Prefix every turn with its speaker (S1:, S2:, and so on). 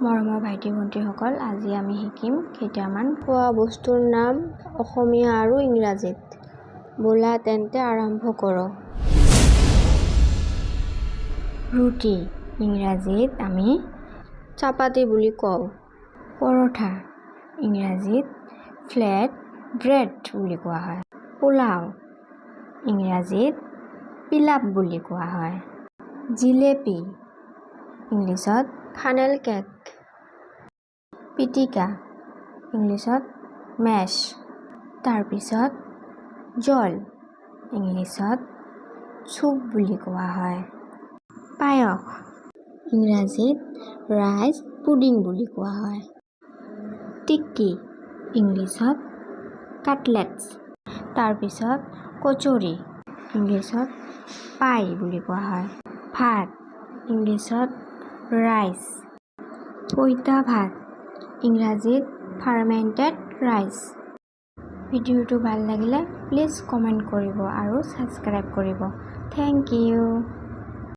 S1: মৰমৰ ভাইটি ভণ্টিসকল, আজি আমি শিকিম কেইটামান খোৱা বস্তুৰ নাম অসমীয়া আৰু ইংৰাজীত। ব'লা তেন্তে আৰম্ভ কৰোঁ। ৰুটি ইংৰাজীত আমি চাপাতি বুলি কওঁ। পৰঠা ইংৰাজীত ফ্লেট ব্ৰেড বুলি কোৱা হয়। পোলাও ইংৰাজীত পিলাপ বুলি কোৱা হয়। জিলেপি ইংলিছত ফানেল কেক। পিটিকা ইংলিছত মেছ। তাৰপিছত জল ইংলিছত চুপ বুলি কোৱা হয়। পায়স ইংৰাজীত ৰাইচ পুডিং বুলি কোৱা হয়। টিক্কি ইংলিছত কাটলেটছ। তাৰপিছত কচুৰি ইংলিছত পাই বুলি কোৱা হয়। ভাত ইংলিছত ৰাইচ। পইতা ভাত ইংৰাজীত ফাৰ্মেণ্টেড ৰাইচ। ভিডিঅ'টো ভাল লাগিলে প্লিজ কমেণ্ট কৰিব আৰু ছাবস্ক্ৰাইব কৰিব। Thank U.